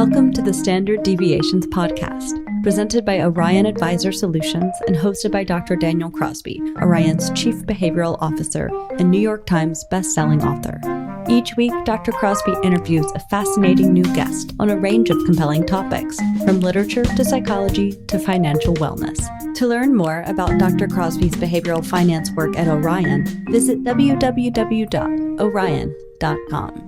Welcome to the Standard Deviations podcast, presented by Orion Advisor Solutions and hosted by Dr. Daniel Crosby, Orion's Chief Behavioral Officer and New York Times best-selling author. Each week, Dr. Crosby interviews a fascinating new guest on a range of compelling topics, from literature to psychology to financial wellness. To learn more about Dr. Crosby's behavioral finance work at Orion, visit www.orion.com.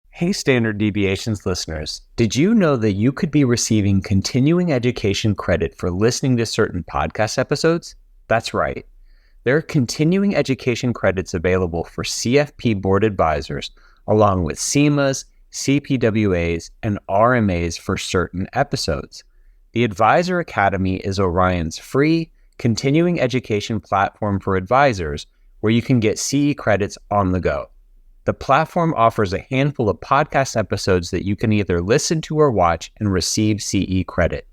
Hey, Standard Deviations listeners, did you know that you could be receiving continuing education credit for listening to certain podcast episodes? That's right. There are continuing education credits available for CFP board advisors, along with CMAs, CPWAs, and RMAs for certain episodes. The Advisor Academy is Orion's free, continuing education platform for advisors where you can get CE credits on the go. The platform offers a handful of podcast episodes that you can either listen to or watch and receive CE credit.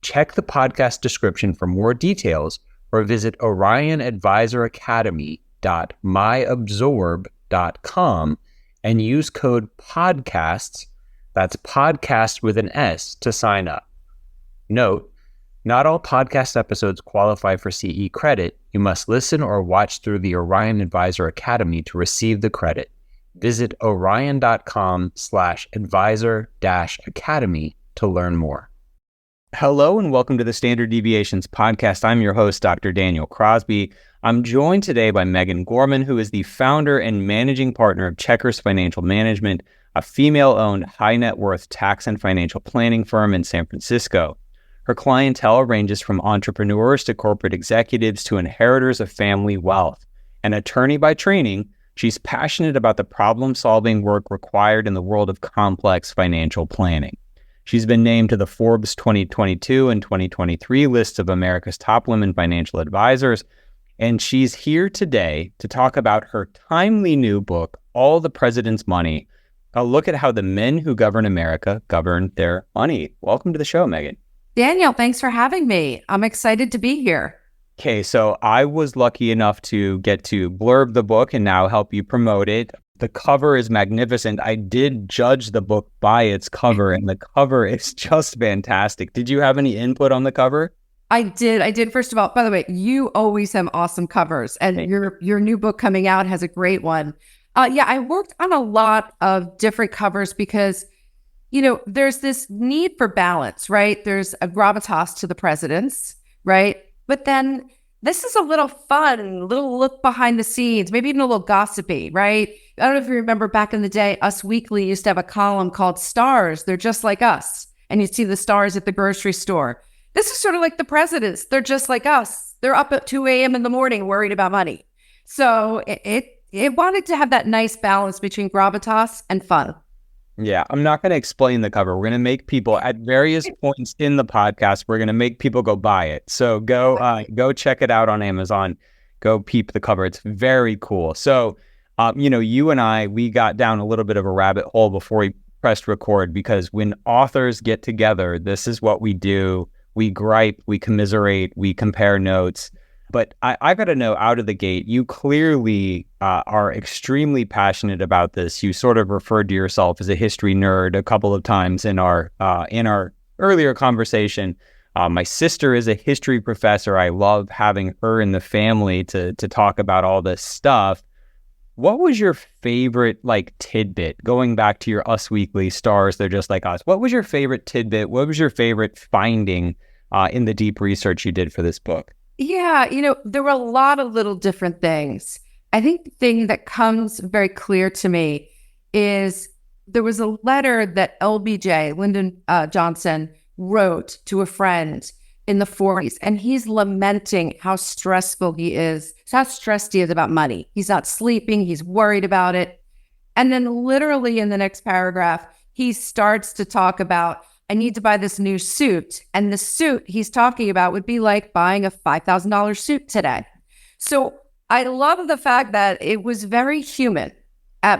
Check the podcast description for more details or visit orionadvisorakademy.myabsorb.com and use code PODCASTS, that's podcast with an S, to sign up. Note, not all podcast episodes qualify for CE credit. You must listen or watch through the Orion Advisor Academy to receive the credit. Visit orion.com/advisor-academy to learn more. Hello and welcome to the Standard Deviations podcast. I'm your host, Dr. Daniel Crosby. I'm joined today by Megan Gorman, who is the founder and managing partner of Checkers Financial Management, a female-owned high net worth tax and financial planning firm in San Francisco. Her clientele ranges from entrepreneurs to corporate executives to inheritors of family wealth. An attorney by training, she's passionate about the problem-solving work required in the world of complex financial planning. She's been named to the Forbes 2022 and 2023 lists of America's top women financial advisors, and she's here today to talk about her timely new book, All the President's Money, a look at how the men who govern America govern their money. Welcome to the show, Megan. Daniel, thanks for having me. I'm excited to be here. Okay, so I was lucky enough to get to blurb the book and now help you promote it. The cover is magnificent. I did judge the book by its cover, and the cover is just fantastic. Did you have any input on the cover? I did. First of all, by the way, you always have awesome covers, and your new book coming out has a great one. I worked on a lot of different covers because, there's this need for balance, right? There's a gravitas to the presidents, right? But then this is a little fun, little look behind the scenes, maybe even a little gossipy, right? I don't know if you remember back in the day, Us Weekly used to have a column called Stars. They're just like us. And you'd see the stars at the grocery store. This is sort of like the presidents. They're just like us. They're up at 2 a.m. in the morning worried about money. So it wanted to have that nice balance between gravitas and fun. Yeah, I'm not going to explain the cover. We're going to make people at various points in the podcast, we're going to make people go buy it. So go check it out on Amazon. Go peep the cover. It's very cool. So, you and I, we got down a little bit of a rabbit hole before we pressed record, because when authors get together, this is what we do. We gripe, we commiserate, we compare notes. But I got to know out of the gate, you clearly are extremely passionate about this. You sort of referred to yourself as a history nerd a couple of times in our earlier conversation. My sister is a history professor. I love having her in the family to talk about all this stuff. What was your favorite tidbit going back to your Us Weekly Stars? They're just like us. What was your favorite tidbit? What was your favorite finding in the deep research you did for this book? Yeah, there were a lot of little different things. I think the thing that comes very clear to me is there was a letter that LBJ, Lyndon Johnson, wrote to a friend in the 40s, and he's lamenting how stressful he is, how stressed he is about money. He's not sleeping, he's worried about it. And then literally in the next paragraph, he starts to talk about, I need to buy this new suit. And the suit he's talking about would be like buying a $5,000 suit today. So I love the fact that it was very human.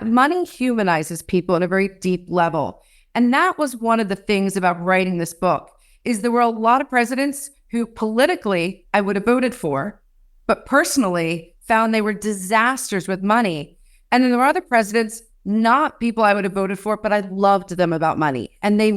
Money humanizes people at a very deep level. And that was one of the things about writing this book, is there were a lot of presidents who politically I would have voted for, but personally found they were disasters with money. And then there were other presidents not people I would have voted for, but I loved them about money. And it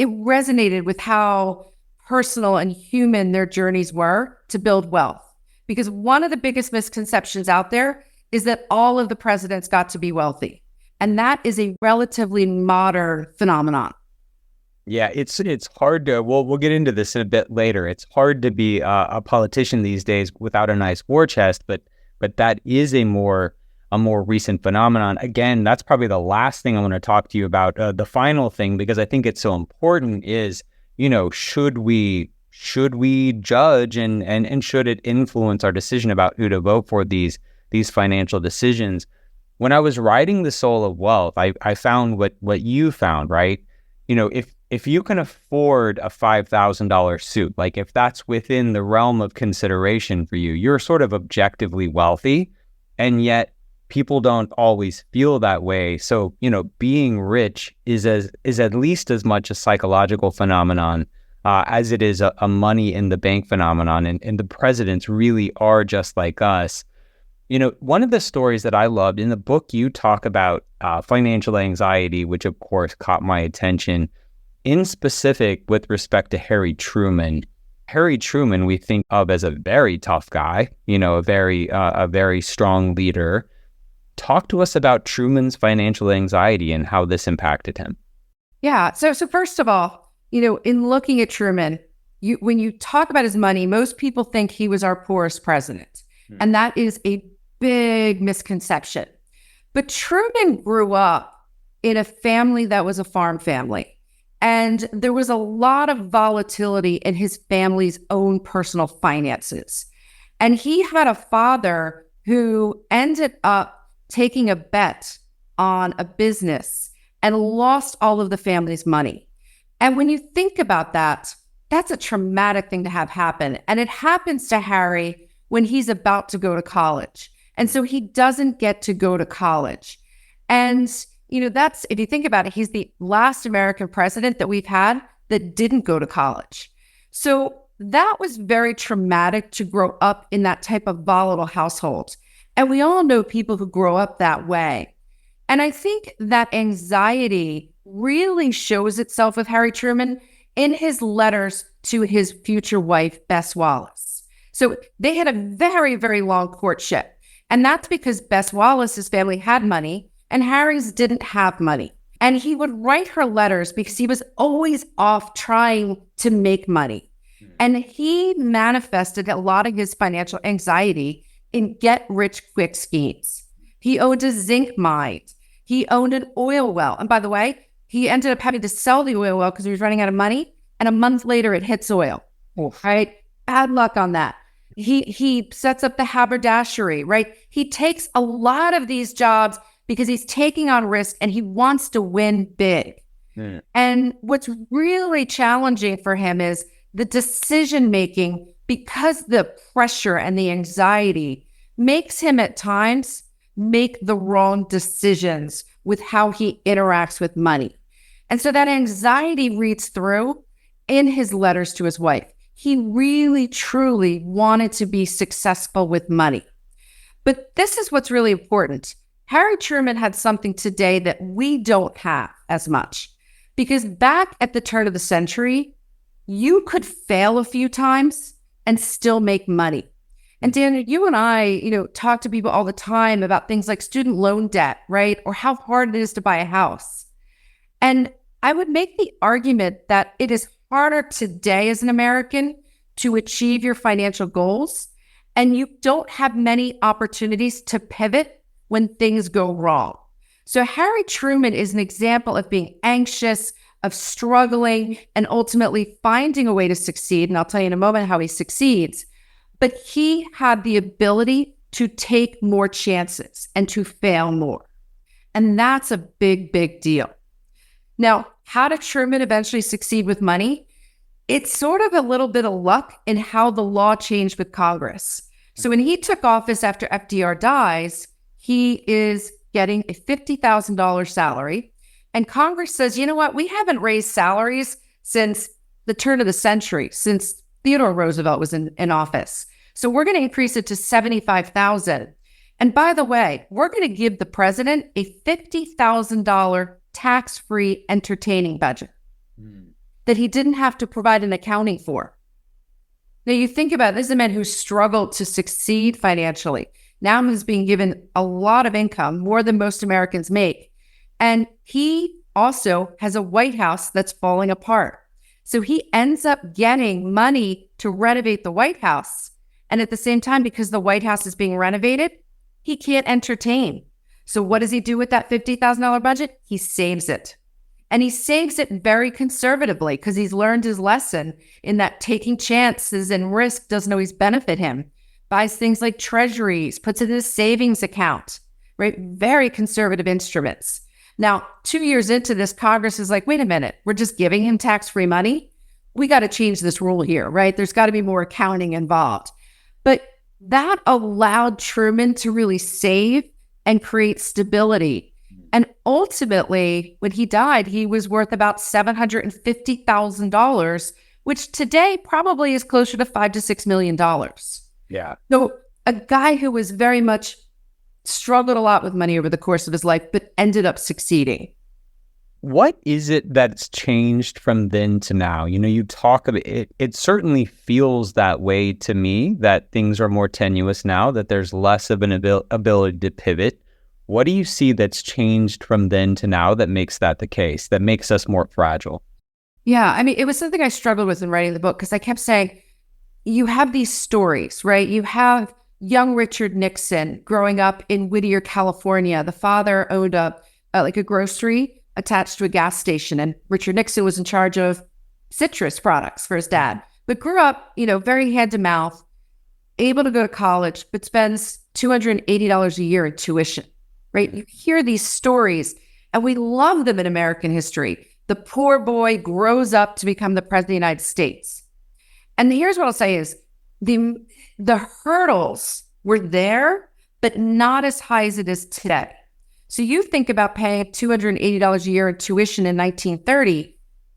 resonated with how personal and human their journeys were to build wealth. Because one of the biggest misconceptions out there is that all of the presidents got to be wealthy. And that is a relatively modern phenomenon. Yeah, it's hard to, we'll get into this in a bit later. It's hard to be a politician these days without a nice war chest, but that is a more recent phenomenon. Again, that's probably the last thing I want to talk to you about. The final thing, because I think it's so important, is, should we judge and should it influence our decision about who to vote for these financial decisions? When I was writing The Soul of Wealth, I found what you found, right? If you can afford a $5,000 suit, like if that's within the realm of consideration for you, you're sort of objectively wealthy, and yet people don't always feel that way. So, being rich is at least as much a psychological phenomenon as it is a money in the bank phenomenon. And the presidents really are just like us. One of the stories that I loved in the book, you talk about financial anxiety, which of course caught my attention, in specific with respect to Harry Truman. Harry Truman, we think of as a very tough guy, a very strong leader. Talk to us about Truman's financial anxiety and how this impacted him. Yeah. So first of all, in looking at Truman, when you talk about his money, most people think he was our poorest president. And that is a big misconception. But Truman grew up in a family that was a farm family. And there was a lot of volatility in his family's own personal finances. And he had a father who ended up taking a bet on a business and lost all of the family's money. And when you think about that, that's a traumatic thing to have happen. And it happens to Harry when he's about to go to college. And so he doesn't get to go to college. And that's, if you think about it, he's the last American president that we've had that didn't go to college. So that was very traumatic to grow up in that type of volatile household. And we all know people who grow up that way. And I think that anxiety really shows itself with Harry Truman in his letters to his future wife, Bess Wallace. So they had a very, very long courtship. And that's because Bess Wallace's family had money and Harry's didn't have money. And he would write her letters because he was always off trying to make money. And he manifested a lot of his financial anxiety in get-rich-quick schemes. He owned a zinc mine. He owned an oil well. And by the way, he ended up having to sell the oil well because he was running out of money. And a month later, it hits oil. Oof. Right? Bad luck on that. He sets up the haberdashery, right? He takes a lot of these jobs because he's taking on risk and he wants to win big. And what's really challenging for him is the decision-making, because the pressure and the anxiety makes him at times make the wrong decisions with how he interacts with money. And so that anxiety reads through in his letters to his wife. He really, truly wanted to be successful with money. But this is what's really important. Harry Truman had something today that we don't have as much. Because back at the turn of the century, you could fail a few times and still make money. And Daniel, you and I, talk to people all the time about things like student loan debt, right? Or how hard it is to buy a house. And I would make the argument that it is harder today as an American to achieve your financial goals, and you don't have many opportunities to pivot when things go wrong. So Harry Truman is an example of being anxious, of struggling, and ultimately finding a way to succeed. And I'll tell you in a moment how he succeeds. But he had the ability to take more chances and to fail more. And that's a big, big deal. Now, how did Truman eventually succeed with money? It's sort of a little bit of luck in how the law changed with Congress. So when he took office after FDR dies, he is getting a $50,000 salary. And Congress says, you know what? We haven't raised salaries since the turn of the century, since Theodore Roosevelt was in office. So we're going to increase it to $75,000. And by the way, we're going to give the president a $50,000 tax-free entertaining budget that he didn't have to provide an accounting for. Now you think about it, this is a man who struggled to succeed financially. Now he's being given a lot of income, more than most Americans make. And he also has a White House that's falling apart. So he ends up getting money to renovate the White House. And at the same time, because the White House is being renovated, he can't entertain. So what does he do with that $50,000 budget? He saves it. And he saves it very conservatively because he's learned his lesson in that taking chances and risk doesn't always benefit him. Buys things like treasuries, puts it in his savings account, right? Very conservative instruments. Now, 2 years into this, Congress is like, wait a minute, we're just giving him tax-free money? We got to change this rule here, right? There's got to be more accounting involved. But that allowed Truman to really save and create stability. And ultimately, when he died, he was worth about $750,000, which today probably is closer to $5 to $6 million. Yeah. So a guy who was very much struggled a lot with money over the course of his life, but ended up succeeding. What is it that's changed from then to now? You know, you talk about it, it certainly feels that way to me, that things are more tenuous now, that there's less of an ability to pivot. What do you see that's changed from then to now that makes that the case, that makes us more fragile? Yeah, I mean, it was something I struggled with in writing the book because I kept saying, you have these stories, right? You have young Richard Nixon growing up in Whittier, California. The father owned a grocery attached to a gas station, and Richard Nixon was in charge of citrus products for his dad, but grew up, very hand to mouth, able to go to college, but spends $280 a year in tuition, right? You hear these stories, and we love them in American history. The poor boy grows up to become the president of the United States. And here's what I'll say is the hurdles were there, but not as high as it is today. So you think about paying $280 a year in tuition in 1930,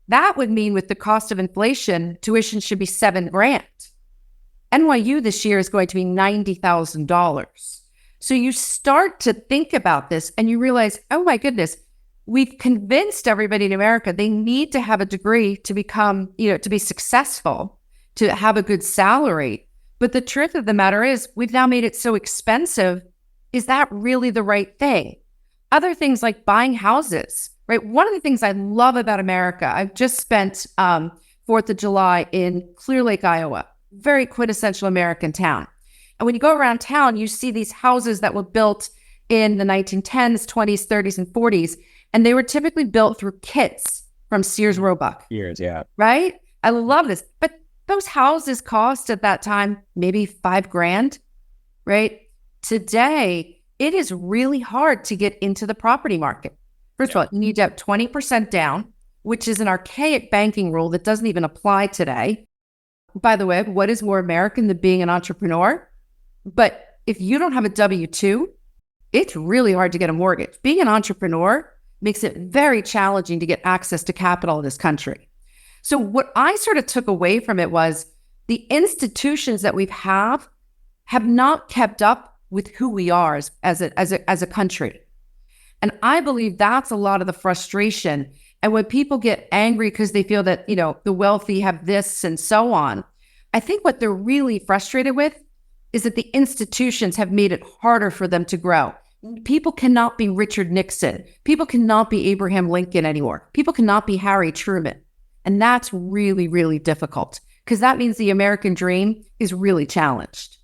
that would mean with the cost of inflation, tuition should be $7,000. NYU this year is going to be $90,000. So you start to think about this and you realize, oh my goodness, we've convinced everybody in America they need to have a degree to become, to be successful, to have a good salary. But the truth of the matter is we've now made it so expensive. Is that really the right thing? Other things like buying houses, right? One of the things I love about America, I've just spent 4th of July in Clear Lake, Iowa, very quintessential American town. And when you go around town, you see these houses that were built in the 1910s, 20s, 30s, and 40s. And they were typically built through kits from Sears Roebuck. Years, yeah. Right? I love this. But those houses cost at that time maybe $5,000, right? Today, it is really hard to get into the property market. First of all, you need to have 20% down, which is an archaic banking rule that doesn't even apply today. By the way, what is more American than being an entrepreneur? But if you don't have a W-2, it's really hard to get a mortgage. Being an entrepreneur makes it very challenging to get access to capital in this country. So what I sort of took away from it was the institutions that we have not kept up with who we are as a country. And I believe that's a lot of the frustration. And when people get angry because they feel that, the wealthy have this and so on, I think what they're really frustrated with is that the institutions have made it harder for them to grow. People cannot be Richard Nixon. People cannot be Abraham Lincoln anymore. People cannot be Harry Truman. And that's really, really difficult because that means the American dream is really challenged.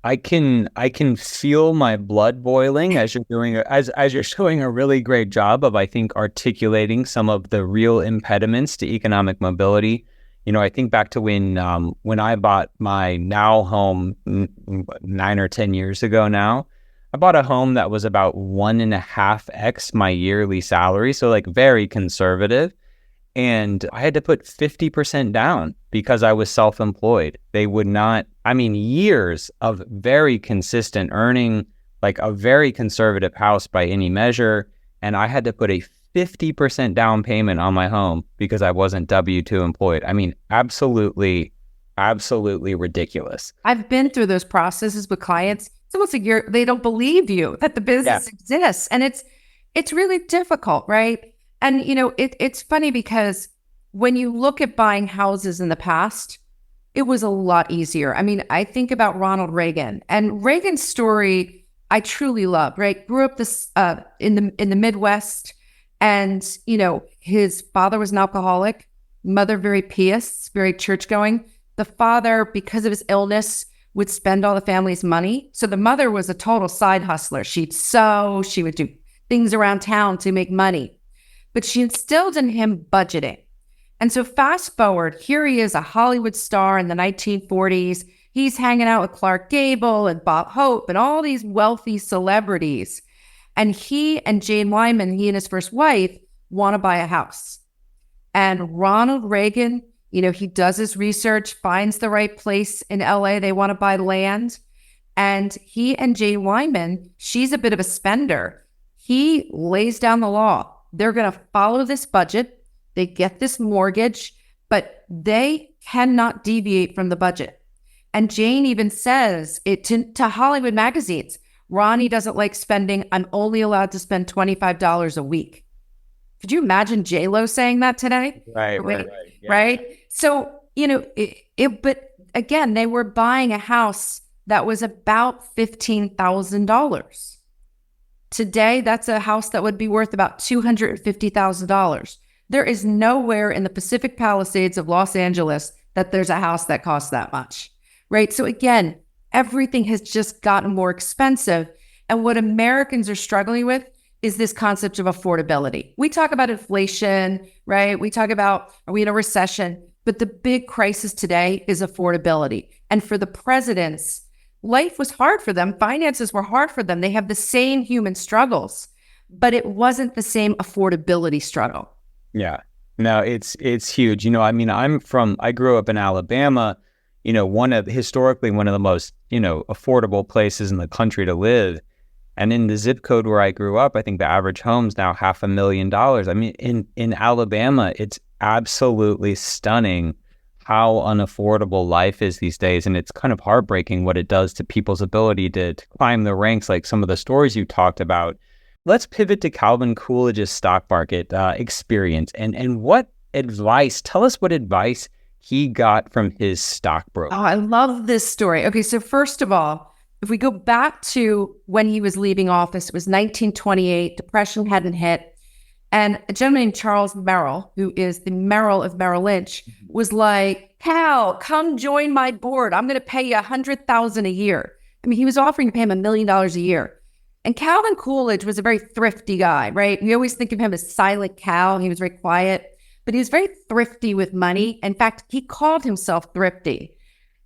I can feel my blood boiling as you're doing as you're showing a really great job of, I think, articulating some of the real impediments to economic mobility. I think back to when I bought my now home 9 or 10 years ago now. I bought a home that was about 1.5x my yearly salary, so like very conservative. And I had to put 50% down because I was self-employed. They would not, years of very consistent earning, like a very conservative house by any measure. And I had to put a 50% down payment on my home because I wasn't W-2 employed. Absolutely ridiculous. I've been through those processes with clients. it's almost like they don't believe you that the business exists. And it's really difficult, right? And, it's funny because when you look at buying houses in the past, it was a lot easier. I mean, I think about Ronald Reagan, and Reagan's story I truly love, right? Grew up in the Midwest, and, his father was an alcoholic, mother very pious, very church-going. The father, because of his illness, would spend all the family's money. So the mother was a total side hustler. She'd sew, she would do things around town to make money. But she instilled in him budgeting. And so fast forward, here he is, a Hollywood star in the 1940s. He's hanging out with Clark Gable and Bob Hope and all these wealthy celebrities. And he and Jane Wyman, he and his first wife, want to buy a house. And Ronald Reagan, he does his research, finds the right place in LA. They want to buy land. And he and Jane Wyman, she's a bit of a spender. He lays down the law. They're going to follow this budget. They get this mortgage, but they cannot deviate from the budget. And Jane even says it to Hollywood magazines, Ronnie doesn't like spending. I'm only allowed to spend $25 a week. Could you imagine J-Lo saying that today? Right. Yeah. Right? So, but again, they were buying a house that was about $15,000. Today, that's a house that would be worth about $250,000. There is nowhere in the Pacific Palisades of Los Angeles that there's a house that costs that much, right? So again, everything has just gotten more expensive. And what Americans are struggling with is this concept of affordability. We talk about inflation, right? We talk about, are we in a recession? But the big crisis today is affordability. And for the presidents, life was hard for them. Finances were hard for them. They have the same human struggles, but it wasn't the same affordability struggle. Yeah, no, it's huge. I grew up in Alabama, historically one of the most, affordable places in the country to live. And in the zip code where I grew up, I think the average home's now $500,000. I mean, in Alabama, it's absolutely stunning how unaffordable life is these days. And it's kind of heartbreaking what it does to people's ability to climb the ranks, like some of the stories you talked about. Let's pivot to Calvin Coolidge's stock market experience and tell us what advice he got from his stockbroker. Oh, I love this story. Okay, so first of all, if we go back to when he was leaving office, it was 1928, Depression hadn't hit. And a gentleman named Charles Merrill, who is the Merrill of Merrill Lynch, was like, Cal, come join my board. I'm going to pay you $100,000 a year. I mean, he was offering to pay him $1 million a year. And Calvin Coolidge was a very thrifty guy, right? We always think of him as Silent Cal. He was very quiet, but he was very thrifty with money. In fact, he called himself thrifty.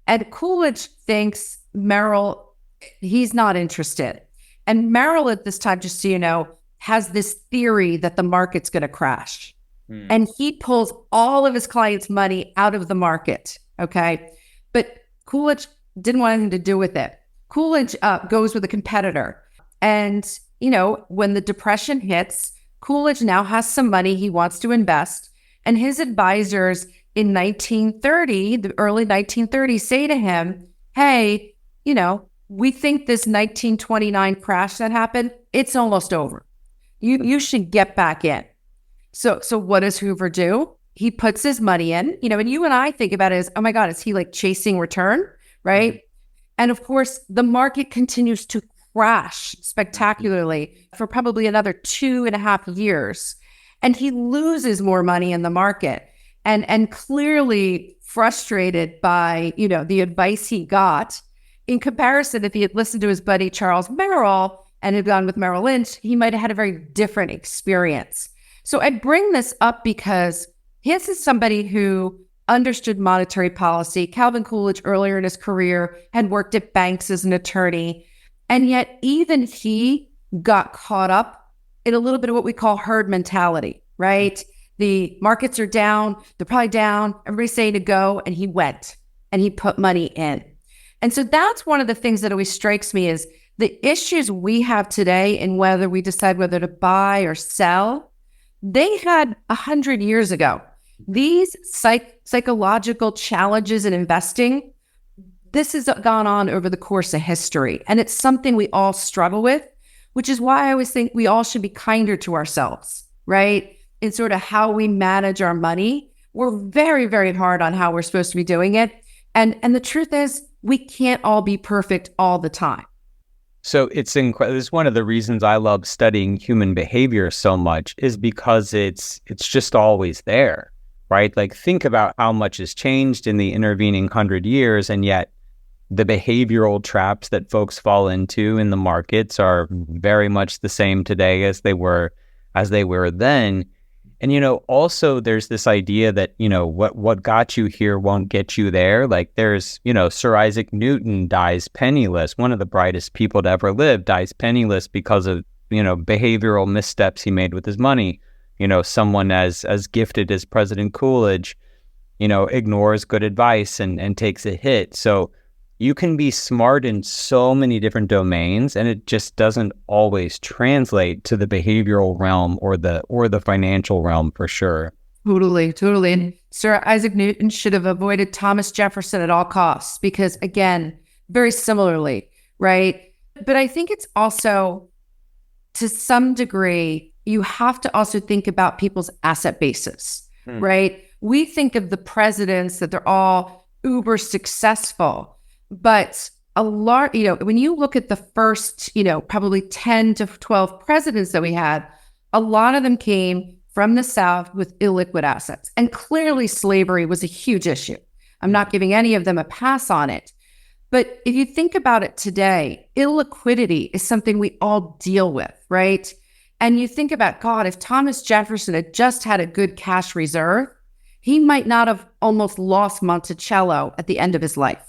And Coolidge thinks Merrill, he's not interested. And Merrill at this time, just so you know, has this theory that the market's going to crash. And he pulls all of his clients' money out of the market, okay? But Coolidge didn't want anything to do with it. Coolidge goes with a competitor. And, when the Depression hits, Coolidge now has some money he wants to invest. And his advisors in the early 1930s say to him, hey, we think this 1929 crash that happened, it's almost over. You should get back in. So what does Hoover do? He puts his money in, and you and I think about it as, oh my God, is he like chasing return, right? And of course, the market continues to crash spectacularly for probably another 2.5 years. And he loses more money in the market and clearly frustrated by, the advice he got. In comparison, if he had listened to his buddy Charles Merrill and had gone with Merrill Lynch, he might have had a very different experience. So I bring this up because this is somebody who understood monetary policy. Calvin Coolidge, earlier in his career, had worked at banks as an attorney. And yet even he got caught up in a little bit of what we call herd mentality, right? The markets are down, they're probably down, everybody's saying to go, and he went and he put money in. And so that's one of the things that always strikes me is the issues we have today in whether we decide whether to buy or sell, they had 100 years ago. These psychological challenges in investing, this has gone on over the course of history, and it's something we all struggle with, which is why I always think we all should be kinder to ourselves, right? In sort of how we manage our money. We're very, very hard on how we're supposed to be doing it. And the truth is, we can't all be perfect all the time. So it's incredible. This is one of the reasons I love studying human behavior so much, is because it's just always there, right? Like, think about how much has changed in the intervening 100 years, and yet the behavioral traps that folks fall into in the markets are very much the same today as they were then. And, also there's this idea that, what got you here won't get you there. Like, there's, Sir Isaac Newton dies penniless. One of the brightest people to ever live dies penniless because of, behavioral missteps he made with his money. Someone as gifted as President Coolidge, ignores good advice and takes a hit. So you can be smart in so many different domains, and it just doesn't always translate to the behavioral realm or the financial realm, for sure. Totally. And Sir Isaac Newton should have avoided Thomas Jefferson at all costs because, again, very similarly, right? But I think it's also, to some degree, you have to also think about people's asset bases, right? We think of the presidents that they're all uber successful. But a lot, when you look at the first, probably 10 to 12 presidents that we had, a lot of them came from the South with illiquid assets. And clearly slavery was a huge issue. I'm not giving any of them a pass on it. But if you think about it today, illiquidity is something we all deal with, right? And you think about, God, if Thomas Jefferson had just had a good cash reserve, he might not have almost lost Monticello at the end of his life.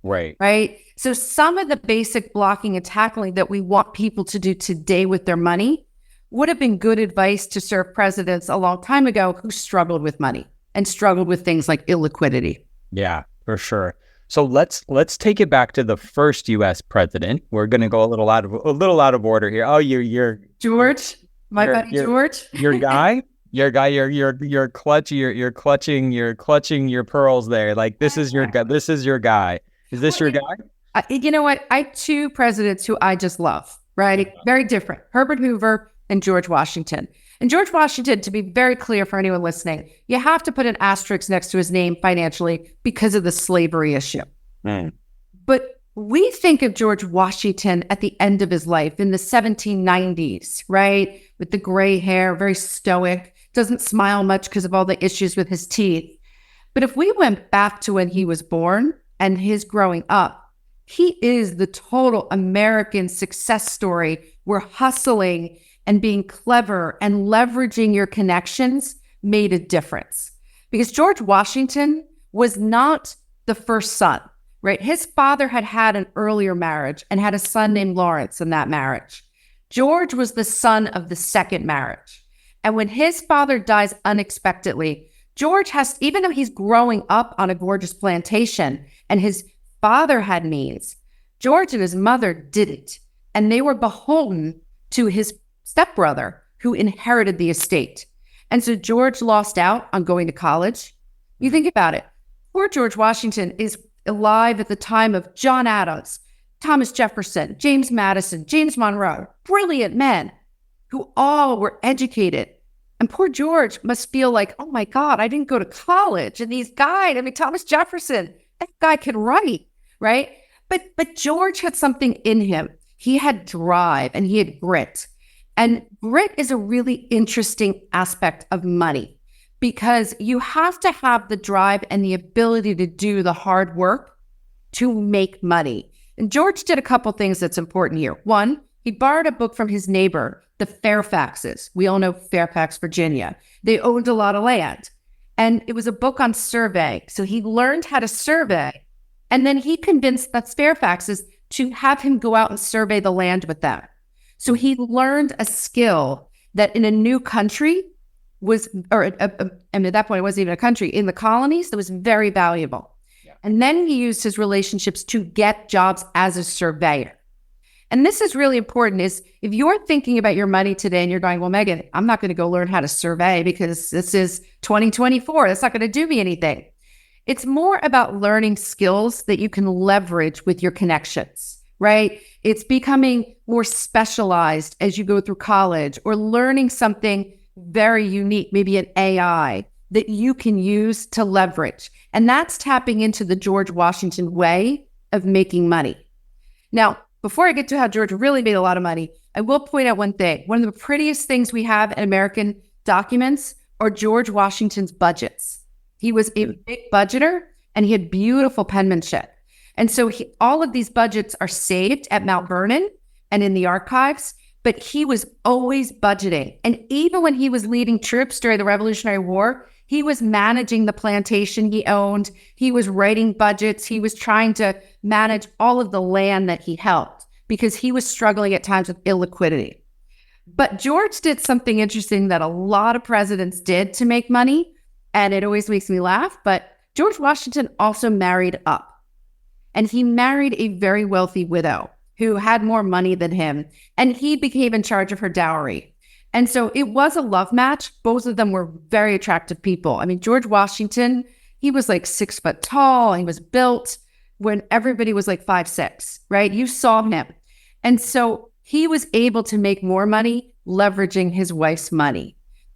Right. So some of the basic blocking and tackling that we want people to do today with their money would have been good advice to serve presidents a long time ago who struggled with money and struggled with things like illiquidity. Yeah, for sure. So let's take it back to the first U.S. president. We're going to go a little out of order here. Oh, you're George, buddy George, your guy. You're clutching your pearls there. Like, this is your guy. Is this your guy? You know what? I have two presidents who I just love, right? Very different. Herbert Hoover and George Washington. And George Washington, to be very clear for anyone listening, you have to put an asterisk next to his name financially because of the slavery issue. But we think of George Washington at the end of his life in the 1790s, right? With the gray hair, very stoic, doesn't smile much because of all the issues with his teeth. But if we went back to when he was born, and his growing up, he is the total American success story where hustling and being clever and leveraging your connections made a difference. Because George Washington was not the first son, right? His father had an earlier marriage and had a son named Lawrence in that marriage. George was the son of the second marriage. And when his father dies unexpectedly, George has, even though he's growing up on a gorgeous plantation and his father had means, George and his mother didn't. And they were beholden to his stepbrother who inherited the estate. And so George lost out on going to college. You think about it. Poor George Washington is alive at the time of John Adams, Thomas Jefferson, James Madison, James Monroe, brilliant men who all were educated. And poor George must feel like, oh my God, I didn't go to college. And these guys, Thomas Jefferson, that guy can write, right? But George had something in him. He had drive and he had grit. And grit is a really interesting aspect of money because you have to have the drive and the ability to do the hard work to make money. And George did a couple things that's important here. One, he borrowed a book from his neighbor, the Fairfaxes. We all know Fairfax, Virginia. They owned a lot of land. And it was a book on survey. So he learned how to survey. And then he convinced the Fairfaxes to have him go out and survey the land with them. So he learned a skill that in a new country was, and at that point it wasn't even a country, in the colonies, that was very valuable. Yeah. And then he used his relationships to get jobs as a surveyor. And this is really important, is if you're thinking about your money today and you're going, well, Megan, I'm not going to go learn how to survey because this is 2024. That's not going to do me anything. It's more about learning skills that you can leverage with your connections, right? It's becoming more specialized as you go through college, or learning something very unique, maybe an AI that you can use to leverage. And that's tapping into the George Washington way of making money. Now, before I get to how George really made a lot of money, I will point out one thing. One of the prettiest things we have in American documents are George Washington's budgets. He was a big budgeter, and he had beautiful penmanship. And so all of these budgets are saved at Mount Vernon and in the archives, but he was always budgeting. And even when he was leading troops during the Revolutionary War, he was managing the plantation he owned. He was writing budgets. He was trying to manage all of the land that he held because he was struggling at times with illiquidity. But George did something interesting that a lot of presidents did to make money, and it always makes me laugh, but George Washington also married up. And he married a very wealthy widow who had more money than him, and he became in charge of her dowry. And so it was a love match. Both of them were very attractive people. I mean, George Washington, he was like 6 foot tall. He was built when everybody was like 5'6", right? You saw him. And so he was able to make more money leveraging his wife's money.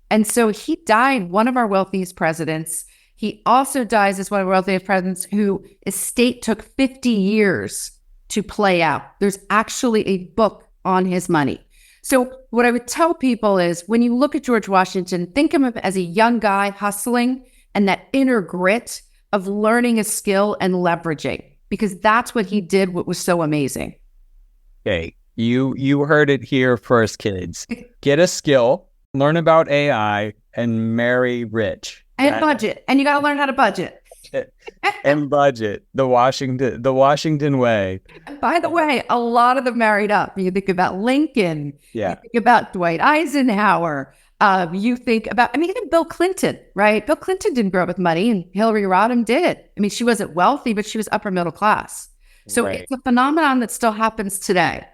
And so he died one of our wealthiest presidents. He also dies as one of our wealthiest presidents whose estate took 50 years to play out. There's actually a book on his money. So what I would tell people is, when you look at George Washington, think of him as a young guy hustling and that inner grit of learning a skill and leveraging, because that's what he did, what was so amazing. Okay, you heard it here first, kids. Get a skill, learn about AI, and marry rich. And budget. And you got to learn how to budget. And budget. The Washington way. By the way, a lot of them married up. You think about Lincoln. Yeah. You think about Dwight Eisenhower. You think about, even Bill Clinton, right? Bill Clinton didn't grow up with money, and Hillary Rodham did. She wasn't wealthy, but she was upper middle class. So right. It's a phenomenon that still happens today.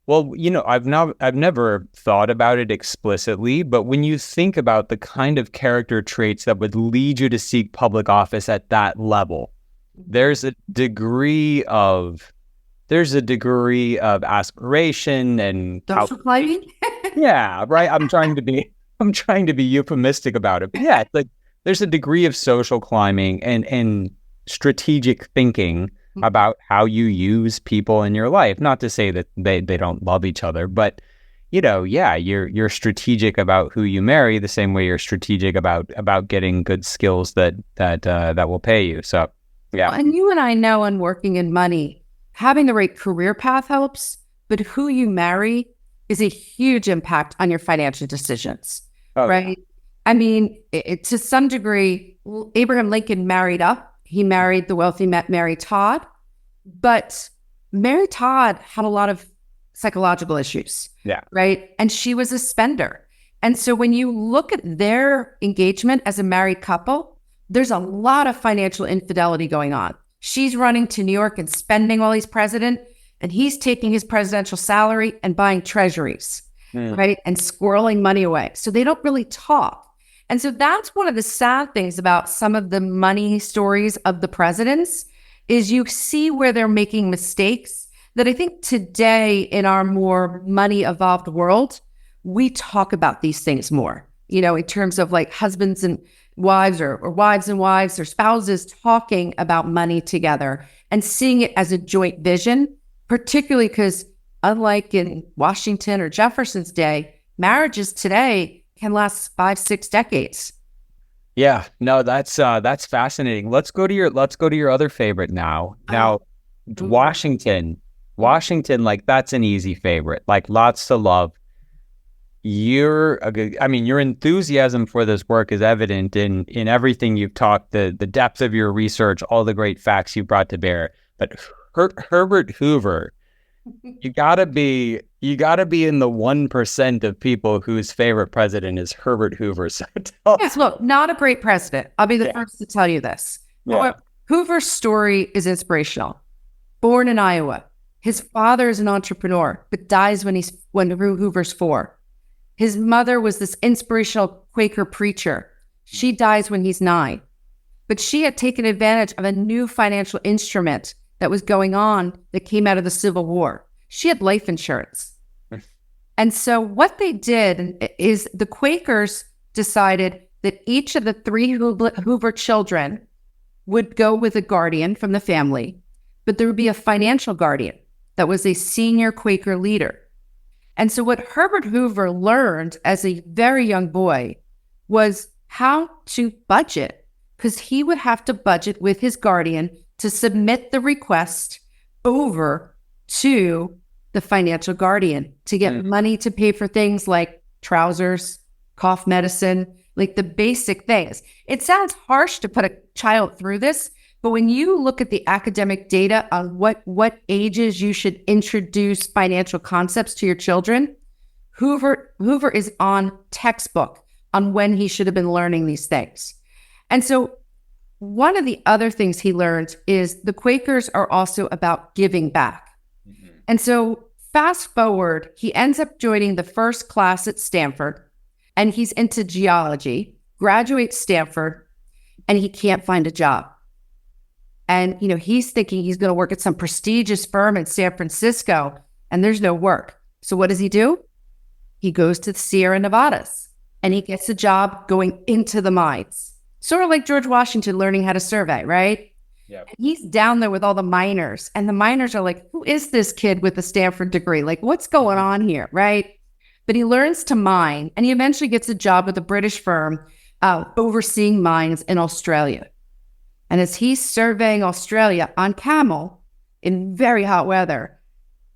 Well, I've never thought about it explicitly, but when you think about the kind of character traits that would lead you to seek public office at that level, there's a degree of aspiration and social climbing. Yeah, right. I'm trying to be euphemistic about it, but yeah, it's like there's a degree of social climbing and strategic thinking about how you use people in your life. Not to say that they don't love each other, but you're strategic about who you marry the same way you're strategic about getting good skills that will pay you. So yeah. And you and I know, in working in money, having the right career path helps, but who you marry is a huge impact on your financial decisions, right? Yeah. To some degree, Abraham Lincoln married up. He married the wealthy Mary Todd, but Mary Todd had a lot of psychological issues. Yeah. Right. And she was a spender. And so when you look at their engagement as a married couple, there's a lot of financial infidelity going on. She's running to New York and spending while he's president, and he's taking his presidential salary and buying treasuries, right? And squirreling money away. So they don't really talk. And so that's one of the sad things about some of the money stories of the presidents, is you see where they're making mistakes that I think today, in our more money evolved world, we talk about these things more, in terms of like husbands and wives, or wives and wives, or spouses talking about money together and seeing it as a joint vision, particularly because unlike in Washington or Jefferson's day, marriages today can last 5-6 decades. Yeah, no, that's fascinating. Let's go to your other favorite now. Washington, like that's an easy favorite, like lots to love. Your enthusiasm for this work is evident in everything you've talked, the depth of your research, all the great facts you brought to bear. But Herbert Hoover, you gotta be in the 1% of people whose favorite president is Herbert Hoover. So yes, look, not a great president. I'll be the first to tell you this. Yeah. Hoover's story is inspirational. Born in Iowa, his father is an entrepreneur, but dies when Hoover's 4. His mother was this inspirational Quaker preacher. She dies when he's 9. but she had taken advantage of a new financial instrument that was going on that came out of the Civil War. She had life insurance. And so what they did is the Quakers decided that each of the 3 Hoover children would go with a guardian from the family, but there would be a financial guardian that was a senior Quaker leader. And so what Herbert Hoover learned as a very young boy was how to budget, because he would have to budget with his guardian to submit the request over to the financial guardian to get money to pay for things like trousers, cough medicine, like the basic things. It sounds harsh to put a child through this, but when you look at the academic data on what ages you should introduce financial concepts to your children, Hoover is on textbook on when he should have been learning these things. And so one of the other things he learned is the Quakers are also about giving back. And so fast forward, he ends up joining the first class at Stanford, and he's into geology, graduates Stanford, and he can't find a job. And, he's thinking he's going to work at some prestigious firm in San Francisco, and there's no work. So what does he do? He goes to the Sierra Nevadas, and he gets a job going into the mines. Sort of like George Washington learning how to survey, right? Yep. And he's down there with all the miners, and the miners are like, who is this kid with a Stanford degree? Like, what's going on here, right? But he learns to mine, and he eventually gets a job with a British firm overseeing mines in Australia. And as he's surveying Australia on camel in very hot weather,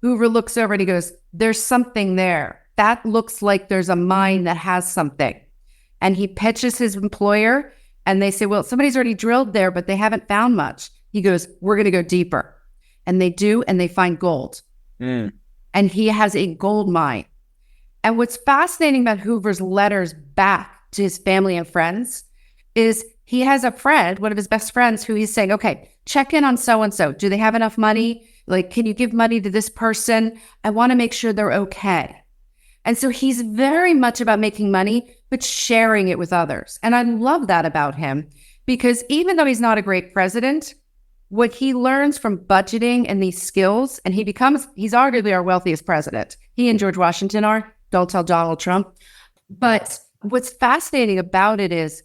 Hoover looks over and he goes, there's something there. That looks like there's a mine that has something. And he pitches his employer, and they say, well, somebody's already drilled there, but they haven't found much. He goes, we're going to go deeper. And they do, and they find gold. And he has a gold mine. And what's fascinating about Hoover's letters back to his family and friends is he has a friend, one of his best friends, who he's saying, okay, check in on so-and-so. Do they have enough money? Like, can you give money to this person? I want to make sure they're okay. And so he's very much about making money, but sharing it with others. And I love that about him, because even though he's not a great president, what he learns from budgeting and these skills, and he's arguably our wealthiest president. He and George Washington are. Don't tell Donald Trump. But what's fascinating about it is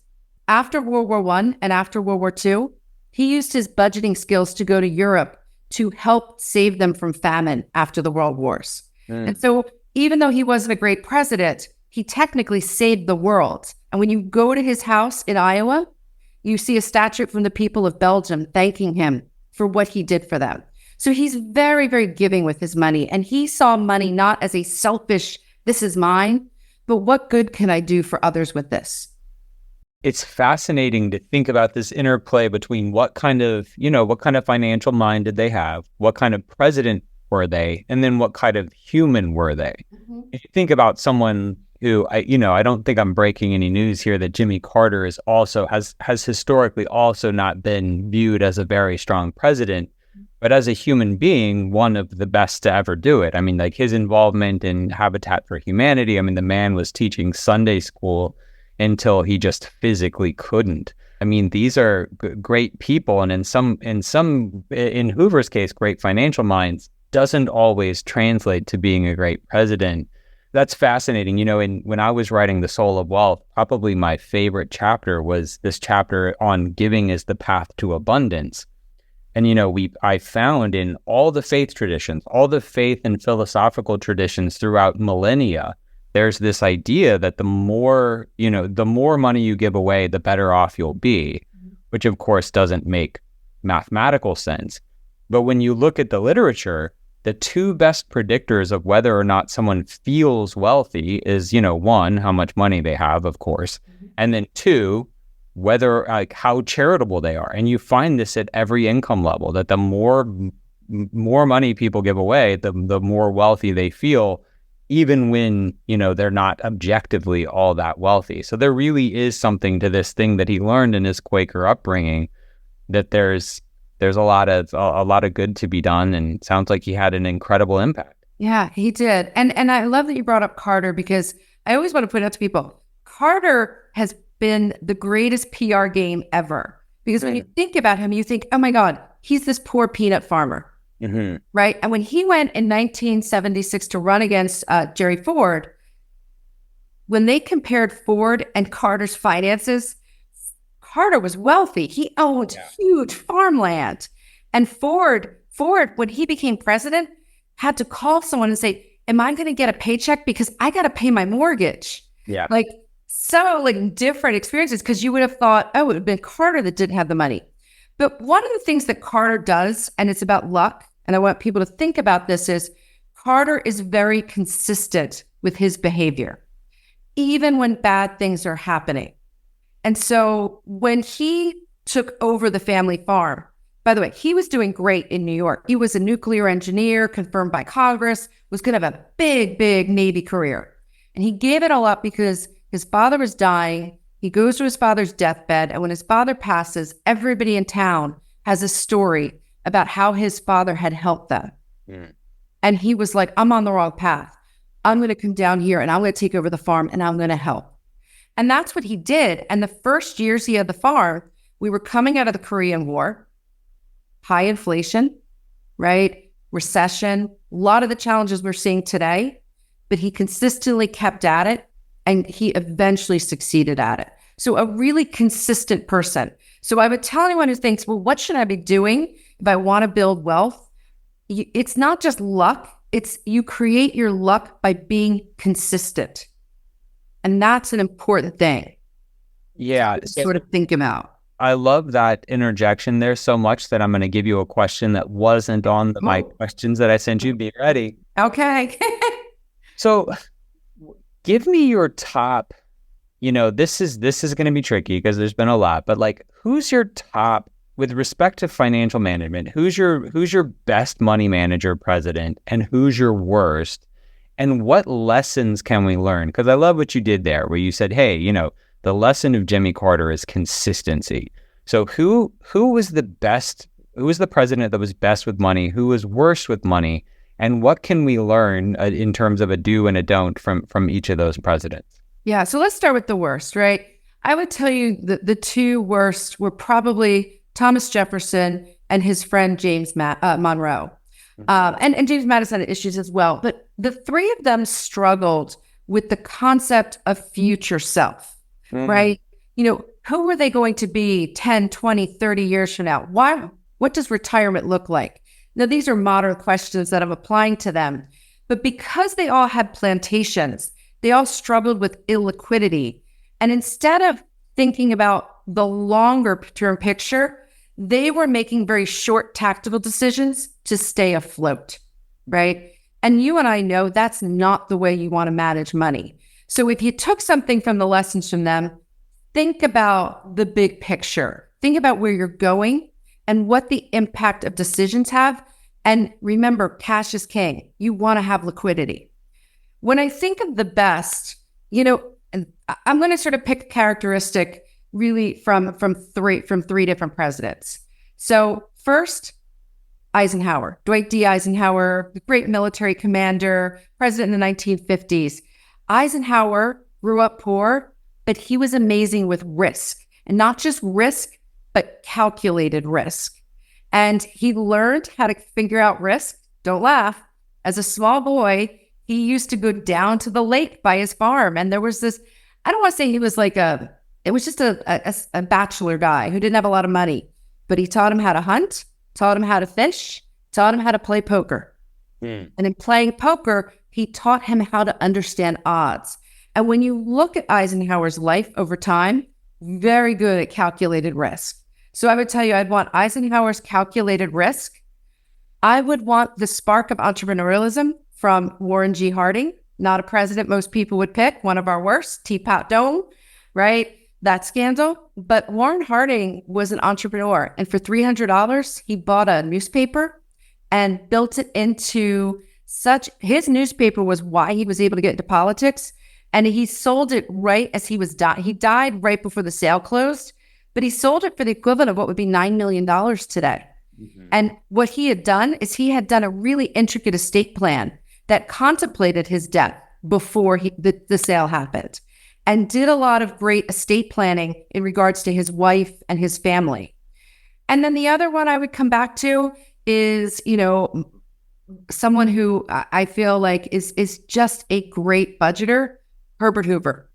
after World War I and after World War II, he used his budgeting skills to go to Europe to help save them from famine after the world wars. And so even though he wasn't a great president, he technically saved the world. And when you go to his house in Iowa, you see a statue from the people of Belgium thanking him for what he did for them. So he's very, very giving with his money. And he saw money not as a selfish, this is mine, but what good can I do for others with this? It's fascinating to think about this interplay between what kind of financial mind did they have, what kind of president were they, and then what kind of human were they? If you think about someone who, I don't think I'm breaking any news here that Jimmy Carter is also has historically also not been viewed as a very strong president, but as a human being, one of the best to ever do it. I mean, like his involvement in Habitat for Humanity. I mean, the man was teaching Sunday school until he just physically couldn't. I mean, these are great people, and in Hoover's case, great financial minds doesn't always translate to being a great president. That's fascinating. When I was writing The Soul of Wealth, probably my favorite chapter was this chapter on giving is the path to abundance. And, I found in all the faith traditions, all the faith and philosophical traditions throughout millennia, there's this idea that the more money you give away, the better off you'll be, which of course doesn't make mathematical sense. But when you look at the literature, the two best predictors of whether or not someone feels wealthy is, one, how much money they have, of course, and then two, whether how charitable they are. And you find this at every income level, that the more money people give away, the more wealthy they feel, even when, they're not objectively all that wealthy. So there really is something to this thing that he learned in his Quaker upbringing, that there's a lot of good to be done, and it sounds like he had an incredible impact. Yeah, he did. And I love that you brought up Carter, because I always want to point out to people, Carter has been the greatest PR game ever. Because when you think about him, you think, oh my God, he's this poor peanut farmer, right? And when he went in 1976 to run against Jerry Ford, when they compared Ford and Carter's finances, Carter was wealthy. He owned huge farmland. And Ford, when he became president, had to call someone and say, am I going to get a paycheck? Because I got to pay my mortgage. Yeah. Different experiences, because you would have thought, oh, it would have been Carter that didn't have the money. But one of the things that Carter does, and it's about luck, and I want people to think about this, is Carter is very consistent with his behavior, even when bad things are happening. And so when he took over the family farm, by the way, he was doing great in New York. He was a nuclear engineer, confirmed by Congress, was going to have a big, big Navy career. And he gave it all up because his father was dying. He goes to his father's deathbed. And when his father passes, everybody in town has a story about how his father had helped them. And he was like, I'm on the wrong path. I'm going to come down here and I'm going to take over the farm and I'm going to help. And that's what he did. And the first years he had the farm, we were coming out of the Korean War, high inflation, right? Recession, a lot of the challenges we're seeing today, but he consistently kept at it and he eventually succeeded at it. So a really consistent person. So I would tell anyone who thinks, well, what should I be doing if I want to build wealth? It's not just luck. It's you create your luck by being consistent. And that's an important thing. Yeah. To sort of think about. I love that interjection there so much that I'm going to give you a question that wasn't on my questions that I sent you. Be ready. Okay. So give me your top, this is going to be tricky because there's been a lot, but like, who's your top with respect to financial management? Who's your best money manager president and who's your worst? And what lessons can we learn? Because I love what you did there where you said, hey, the lesson of Jimmy Carter is consistency. So who was the best? Who was the president that was best with money? Who was worst with money? And what can we learn in terms of a do and a don't from each of those presidents? Yeah. So let's start with the worst, right? I would tell you that the two worst were probably Thomas Jefferson and his friend James Monroe. And James Madison had issues as well. But the three of them struggled with the concept of future self. Right? Who were they going to be 10, 20, 30 years from now? What does retirement look like? Now, these are modern questions that I'm applying to them. But because they all had plantations, they all struggled with illiquidity. And instead of thinking about the longer term picture, they were making very short tactical decisions to stay afloat, right? And you and I know that's not the way you want to manage money. So if you took something from the lessons from them, think about the big picture. Think about where you're going and what the impact of decisions have. And remember, cash is king. You want to have liquidity. When I think of the best, and I'm going to sort of pick a characteristic really from three different presidents. So first, Eisenhower, Dwight D. Eisenhower, the great military commander, president in the 1950s. Eisenhower grew up poor, but he was amazing with risk, and not just risk, but calculated risk. And he learned how to figure out risk. Don't laugh. As a small boy, he used to go down to the lake by his farm. And there was this, I don't want to say he was like it was just a bachelor guy who didn't have a lot of money, but he taught him how to hunt, taught him how to fish, taught him how to play poker. And in playing poker, he taught him how to understand odds. And when you look at Eisenhower's life over time, very good at calculated risk. So I would tell you, I'd want Eisenhower's calculated risk. I would want the spark of entrepreneurialism from Warren G. Harding, not a president most people would pick, one of our worst, Teapot Dome, right? That scandal. But Warren Harding was an entrepreneur. And for $300, he bought a newspaper and built it into his newspaper was why he was able to get into politics. And he sold it right as he was dying. He died right before the sale closed, but he sold it for the equivalent of what would be $9 million today. And what he had done is he had done a really intricate estate plan that contemplated his death before the sale happened, and did a lot of great estate planning in regards to his wife and his family. And then the other one I would come back to is, someone who I feel like is just a great budgeter, Herbert Hoover.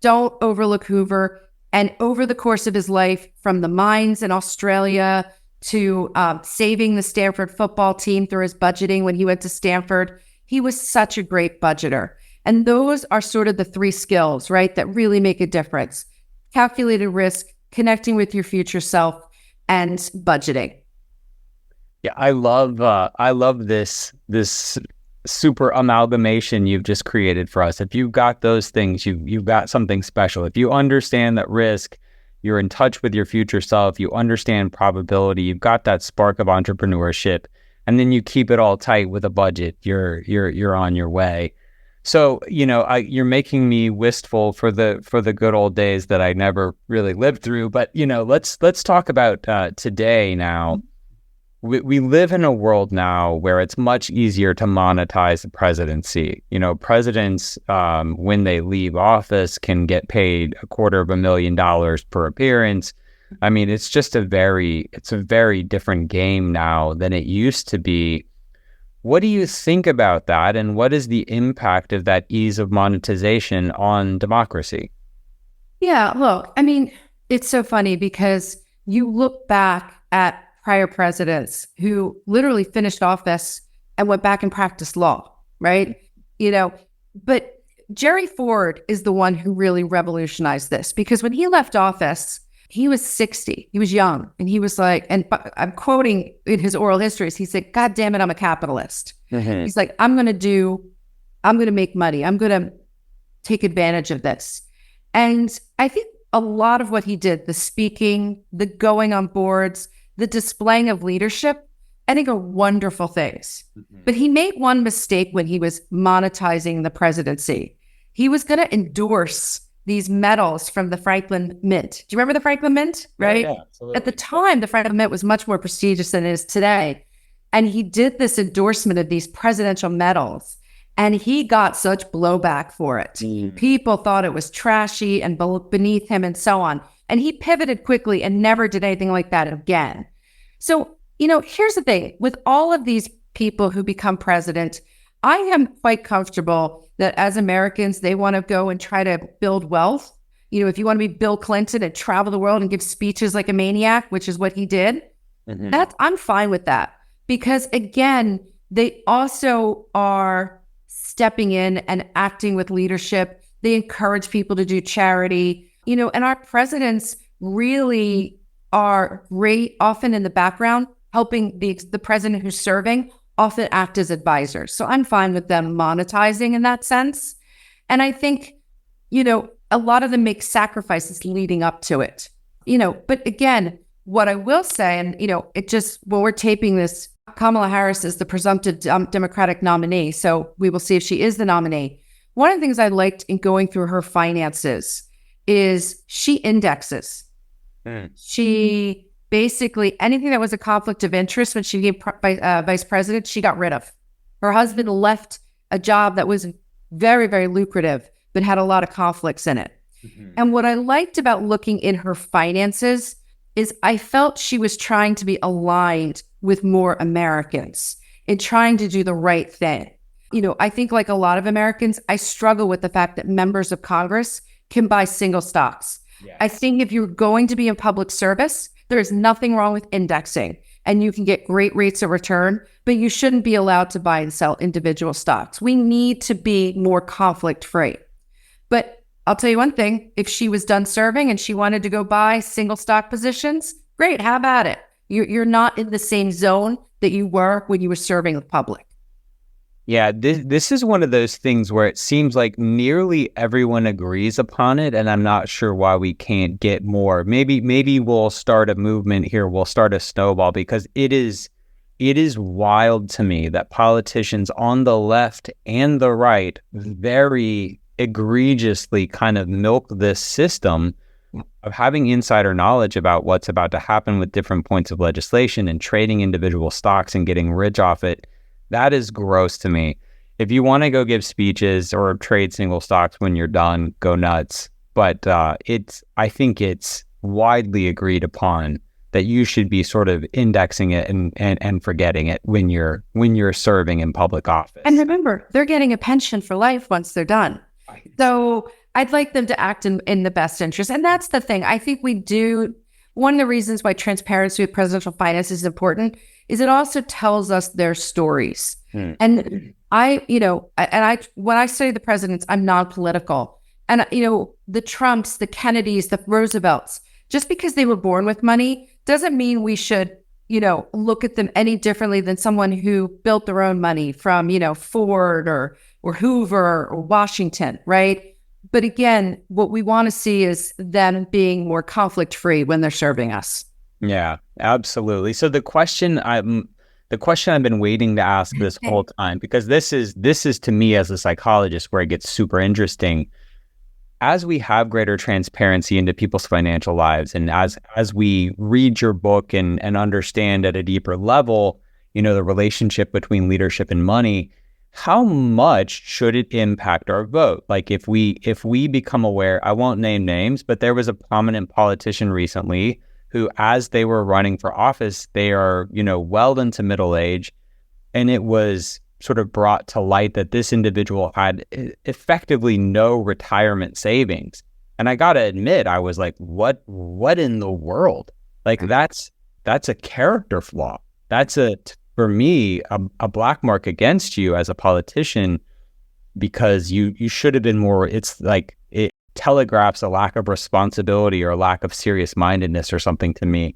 Don't overlook Hoover. And over the course of his life, from the mines in Australia to saving the Stanford football team through his budgeting when he went to Stanford, he was such a great budgeter. And those are sort of the three skills, right, that really make a difference. Calculated risk, connecting with your future self, and budgeting. Yeah, I love this super amalgamation you've just created for us. If you've got those things, you've got something special. If you understand that risk, you're in touch with your future self, you understand probability, you've got that spark of entrepreneurship, and then you keep it all tight with a budget, you're on your way. So, you're making me wistful for the good old days that I never really lived through. But, let's talk about today now. We live in a world now where it's much easier to monetize the presidency. Presidents, when they leave office, can get paid $250,000 per appearance. I mean, it's a very different game now than it used to be. What do you think about that, and what is the impact of that ease of monetization on democracy? Yeah, look, I mean, it's so funny because you look back at prior presidents who literally finished office and went back and practiced law, right? But Jerry Ford is the one who really revolutionized this, because when he left office, he was 60. He was young. And he was like, and I'm quoting in his oral histories, he said, "God damn it, I'm a capitalist." Mm-hmm. He's like, I'm going to make money. I'm going to take advantage of this. And I think a lot of what he did, the speaking, the going on boards, the displaying of leadership, I think are wonderful things. Mm-hmm. But he made one mistake when he was monetizing the presidency. He was going to endorse these medals from the Franklin Mint. Do you remember the Franklin Mint? Right? Yeah, absolutely. At the time, the Franklin Mint was much more prestigious than it is today. And he did this endorsement of these presidential medals, and he got such blowback for it. Mm. People thought it was trashy and beneath him and so on. And he pivoted quickly and never did anything like that again. So, here's the thing. With all of these people who become president, I am quite comfortable that as Americans, they want to go and try to build wealth. If you want to be Bill Clinton and travel the world and give speeches like a maniac, which is what he did, mm-hmm. I'm fine with that. Because again, they also are stepping in and acting with leadership. They encourage people to do charity, and our presidents really are great, often in the background, helping the president who's serving often act as advisors. So I'm fine with them monetizing in that sense. And I think, a lot of them make sacrifices leading up to it, but again, what I will say, and, when we're taping this, Kamala Harris is the presumptive Democratic nominee. So we will see if she is the nominee. One of the things I liked in going through her finances is she indexes. Mm. She basically, anything that was a conflict of interest when she became vice president, she got rid of. Her husband left a job that was very, very lucrative, but had a lot of conflicts in it. Mm-hmm. And what I liked about looking in her finances is I felt she was trying to be aligned with more Americans in trying to do the right thing. I think like a lot of Americans, I struggle with the fact that members of Congress can buy single stocks. Yes. I think if you're going to be in public service, there's nothing wrong with indexing and you can get great rates of return, but you shouldn't be allowed to buy and sell individual stocks. We need to be more conflict free. But I'll tell you one thing, if she was done serving and she wanted to go buy single stock positions, great, how about it? You're not in the same zone that you were when you were serving the public. Yeah, this is one of those things where it seems like nearly everyone agrees upon it, and I'm not sure why we can't get more. Maybe we'll start a movement here. We'll start a snowball, because it is wild to me that politicians on the left and the right very egregiously kind of milk this system of having insider knowledge about what's about to happen with different points of legislation and trading individual stocks and getting rich off it. That is gross to me. If you want to go give speeches or trade single stocks when you're done, go nuts. But I think it's widely agreed upon that you should be sort of indexing it and forgetting it when you're serving in public office. And remember, they're getting a pension for life once they're done. Right. So I'd like them to act in the best interest. And that's the thing. I think we do. One of the reasons why transparency with presidential finance is important is it also tells us their stories. And when I study the presidents, I'm non-political. And, the Trumps, the Kennedys, the Roosevelts, just because they were born with money doesn't mean we should, look at them any differently than someone who built their own money from, Ford or Hoover or Washington, right? But again, what we want to see is them being more conflict-free when they're serving us. Yeah, absolutely. So the question I've been waiting to ask this whole time, because this is to me as a psychologist where it gets super interesting. As we have greater transparency into people's financial lives, and as we read your book and understand at a deeper level, the relationship between leadership and money, how much should it impact our vote? Like if we become aware, I won't name names, but there was a prominent politician recently who, as they were running for office, they are, well into middle age, and it was sort of brought to light that this individual had effectively no retirement savings. And I got to admit, I was like, what in the world? Like that's a character flaw. That's for me, a black mark against you as a politician, because you should have been more, it's like it telegraphs a lack of responsibility or a lack of serious mindedness or something to me.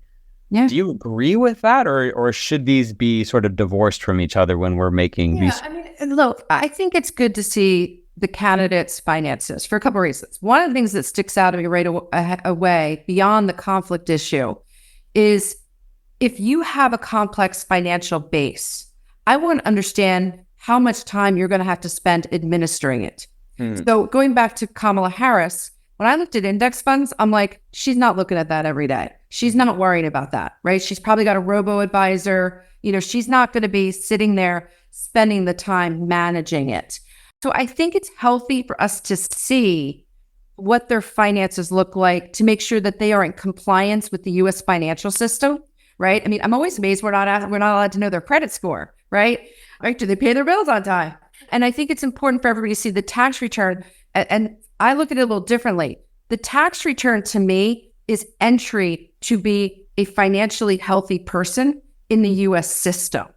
Yeah. Do you agree with that, or should these be sort of divorced from each other when we're making these? Look, I think it's good to see the candidates' finances for a couple of reasons. One of the things that sticks out to me right away beyond the conflict issue is if you have a complex financial base, I want to understand how much time you're going to have to spend administering it. So going back to Kamala Harris, when I looked at index funds, I'm like, she's not looking at that every day. She's not worrying about that, right? She's probably got a robo-advisor. She's not going to be sitting there spending the time managing it. So I think it's healthy for us to see what their finances look like to make sure that they are in compliance with the U.S. financial system, right? I mean, I'm always amazed we're not allowed to know their credit score, right? Right? Do they pay their bills on time? And I think it's important for everybody to see the tax return. And I look at it a little differently. The tax return to me is entry to be a financially healthy person in the U.S. system,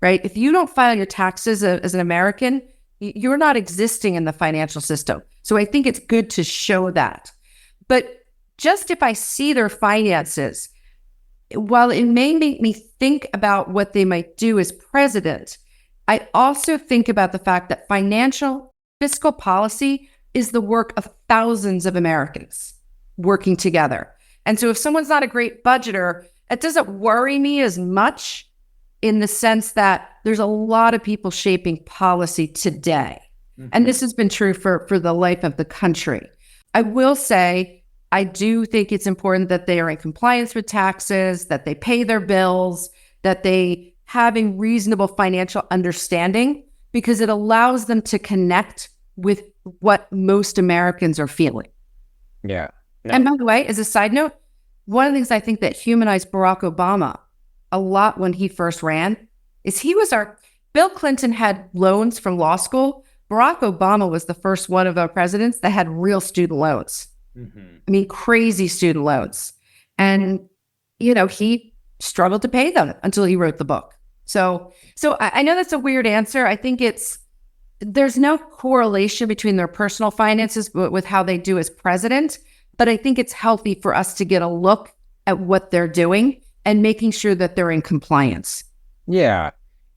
right? If you don't file your taxes as an American, you're not existing in the financial system. So I think it's good to show that. But just if I see their finances, while it may make me think about what they might do as president, I also think about the fact that fiscal policy is the work of thousands of Americans working together. And so if someone's not a great budgeter, it doesn't worry me as much in the sense that there's a lot of people shaping policy today. Mm-hmm. And this has been true for the life of the country. I will say, I do think it's important that they are in compliance with taxes, that they pay their bills, that they have a reasonable financial understanding, because it allows them to connect with what most Americans are feeling. Yeah. No. And by the way, as a side note, one of the things I think that humanized Barack Obama a lot when he first ran is Bill Clinton had loans from law school. Barack Obama was the first one of our presidents that had real student loans. Mm-hmm. I mean, crazy student loans. And, he struggled to pay them until he wrote the book. So I know that's a weird answer. I think there's no correlation between their personal finances with how they do as president, but I think it's healthy for us to get a look at what they're doing and making sure that they're in compliance. Yeah.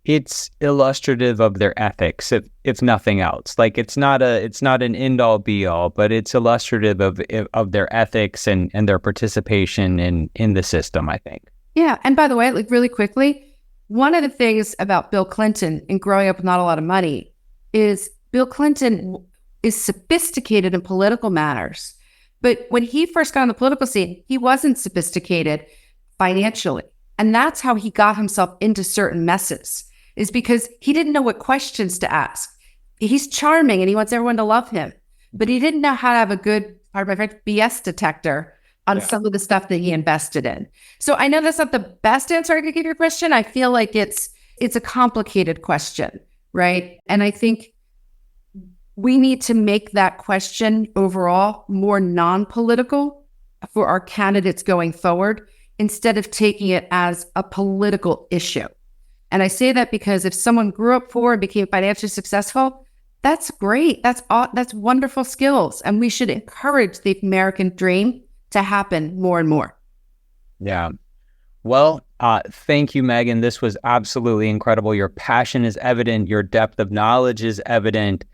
It's illustrative of their ethics, if nothing else. Like it's not an end all be all, but it's illustrative of their ethics and their participation in the system, I think. Yeah. And by the way, like really quickly, one of the things about Bill Clinton and growing up with not a lot of money is Bill Clinton is sophisticated in political matters. But when he first got on the political scene, he wasn't sophisticated financially. And that's how he got himself into certain messes, is because he didn't know what questions to ask. He's charming and he wants everyone to love him, but he didn't know how to have a good, pardon my French, BS detector on some of the stuff that he invested in. So I know that's not the best answer I could give your question. I feel like it's a complicated question, right? And I think we need to make that question overall more non-political for our candidates going forward, instead of taking it as a political issue. And I say that because if someone grew up poor and became financially successful, that's great. That's wonderful skills. And we should encourage the American dream to happen more and more. Yeah. Well, thank you, Megan. This was absolutely incredible. Your passion is evident. Your depth of knowledge is evident.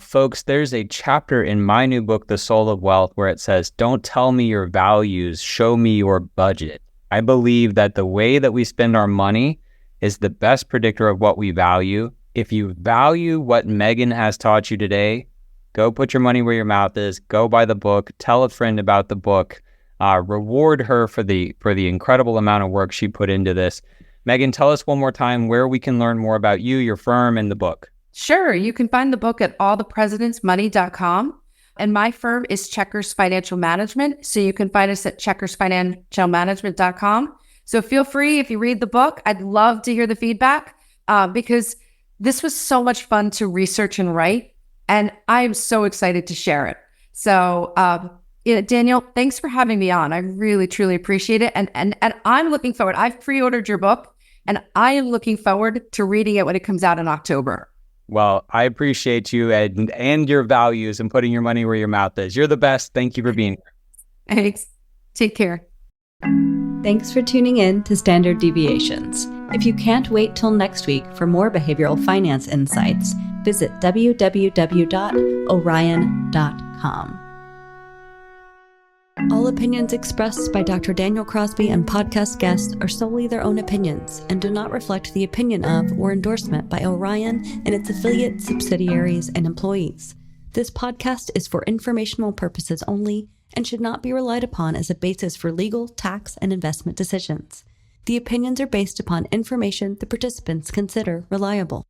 Folks, there's a chapter in my new book, The Soul of Wealth, where it says, don't tell me your values, show me your budget. I believe that the way that we spend our money is the best predictor of what we value. If you value what Megan has taught you today, go put your money where your mouth is, go buy the book, tell a friend about the book, reward her for the incredible amount of work she put into this. Megan, tell us one more time where we can learn more about you, your firm, and the book. Sure. You can find the book at allthepresidentsmoney.com. And my firm is Checkers Financial Management. So you can find us at checkersfinancialmanagement.com. So feel free, if you read the book, I'd love to hear the feedback because this was so much fun to research and write. And I'm so excited to share it. So, Daniel, thanks for having me on. I really, truly appreciate it. And I'm looking forward. I've pre-ordered your book and I am looking forward to reading it when it comes out in October. Well, I appreciate you and your values and putting your money where your mouth is. You're the best. Thank you for being here. Thanks. Take care. Thanks for tuning in to Standard Deviations. If you can't wait till next week for more behavioral finance insights, visit www.orion.com. All opinions expressed by Dr. Daniel Crosby and podcast guests are solely their own opinions and do not reflect the opinion of or endorsement by Orion and its affiliates, subsidiaries, and employees. This podcast is for informational purposes only and should not be relied upon as a basis for legal, tax, and investment decisions. The opinions are based upon information the participants consider reliable.